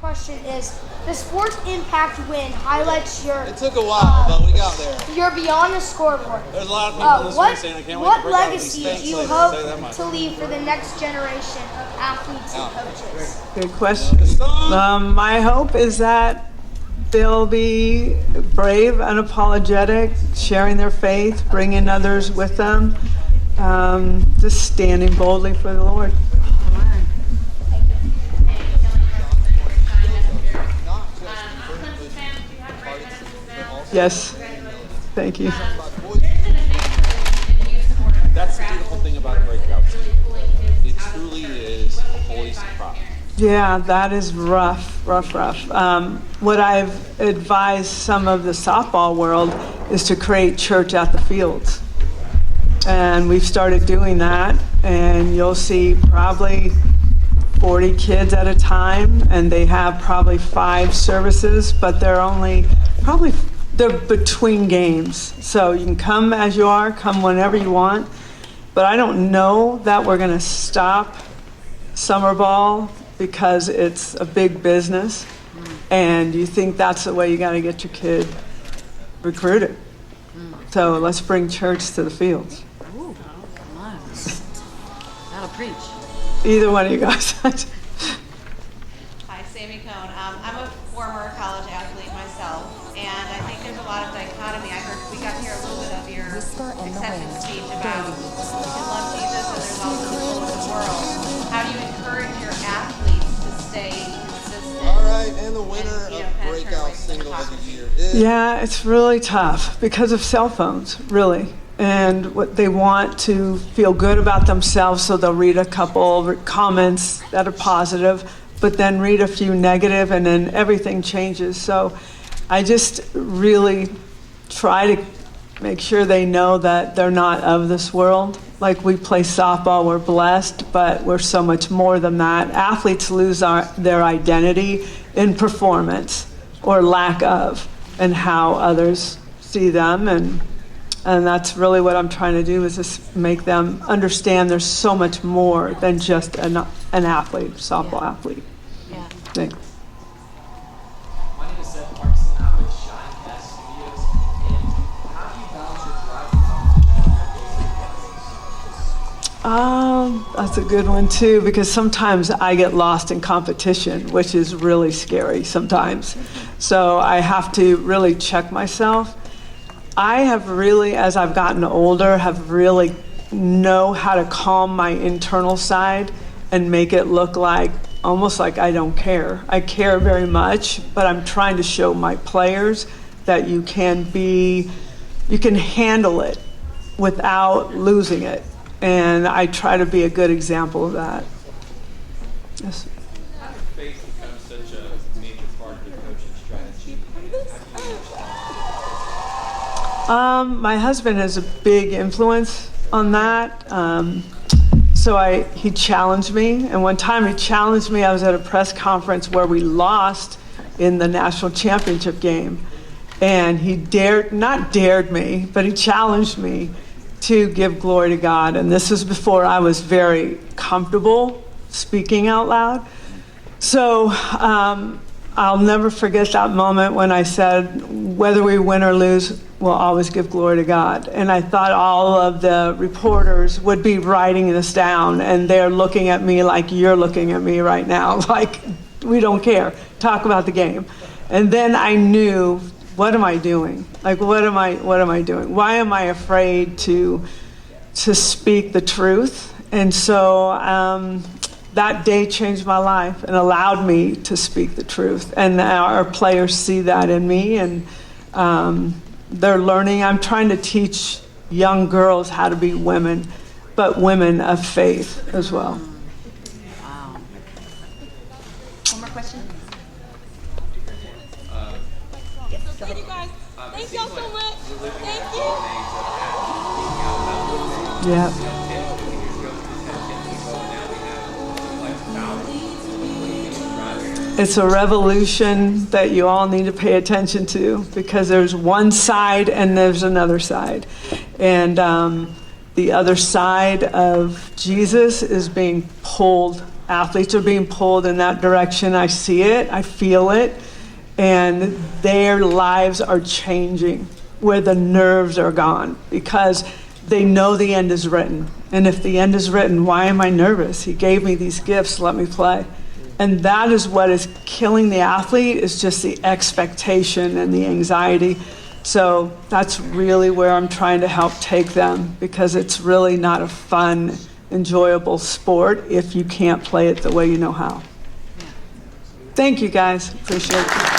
question is, the sports impact win highlights your... It took a while, but we got there. You're beyond the scoreboard. There's a lot of people in this room saying, I can't wait to break out of these What legacy do you hope to leave for the next generation of athletes and coaches? Good question. My hope is that they'll be brave, unapologetic, sharing their faith, bringing others with them, just standing boldly for the Lord. Yes, thank you. That's the beautiful thing about a breakout team. It truly is a holy surprise. Yeah, that is rough. What I've advised some of the softball world is to create church at the fields. And we've started doing that, and you'll see probably 40 kids at a time, and they have probably 5 services, but they're between games. So you can come as you are, come whenever you want. But I don't know that we're going to stop summer ball because it's a big business. And you think that's the way you got to get your kid recruited. So let's bring church to the fields. Ooh, come on. That'll preach. Either one of you guys. Hi, Sammy Cohn. I'm a former college athlete myself, and I think there's a lot of dichotomy. We got to hear a little bit of your acceptance speech about you can love Jesus and there's also the soul of the world. How do you encourage your athletes to stay consistent? All right, and the winner of Breakout Single of the Year is... Yeah, it's really tough because of cell phones, really. And what they want to feel good about themselves, so they'll read a couple comments that are positive, but then read a few negative, and then everything changes. So I just really try to make sure they know that they're not of this world. Like, we play softball, we're blessed, but we're so much more than that. Athletes lose their identity in performance or lack of, and how others see them. And that's really what I'm trying to do, is just make them understand there's so much more than just an athlete, softball athlete. Yeah. Thanks. My name is Seth Parkinson. I'm with Shine Cast Studios. And how do you balance your drive for competition? That's a good one too, because sometimes I get lost in competition, which is really scary sometimes. So I have to really check myself. I have really, as I've gotten older, have really know how to calm my internal side and make it look like almost like I don't care. I care very much, but I'm trying to show my players that you can handle it without losing it. And I try to be a good example of that. Yes. How did faith become such a major part of your coaching strategy? My husband has a big influence on that. So he challenged me, and one time he challenged me. I was at a press conference where we lost in the national championship game, and he not dared me, but he challenged me to give glory to God. And this is before I was very comfortable speaking out loud. So I'll never forget that moment when I said, whether we win or lose, we'll always give glory to God. And I thought all of the reporters would be writing this down, and they're looking at me like you're looking at me right now, like, we don't care, talk about the game. And then I knew, what am I doing? Like, what am I doing? Why am I afraid to speak the truth? And so that day changed my life and allowed me to speak the truth. And our players see that in me, and they're learning. I'm trying to teach young girls how to be women, but women of faith as well. Wow. One more question? Thank you guys. Thank y'all so much. Thank you. Yeah. It's a revolution that you all need to pay attention to, because there's one side and there's another side. And the other side of Jesus is being pulled athletes are being pulled in that direction. I see it, I feel it, and their lives are changing where the nerves are gone because they know the end is written. And if the end is written, why am I nervous? He gave me these gifts, let me play. And that is what is killing the athlete, is just the expectation and the anxiety. So that's really where I'm trying to help take them, because it's really not a fun, enjoyable sport if you can't play it the way you know how. Thank you, guys. Appreciate it.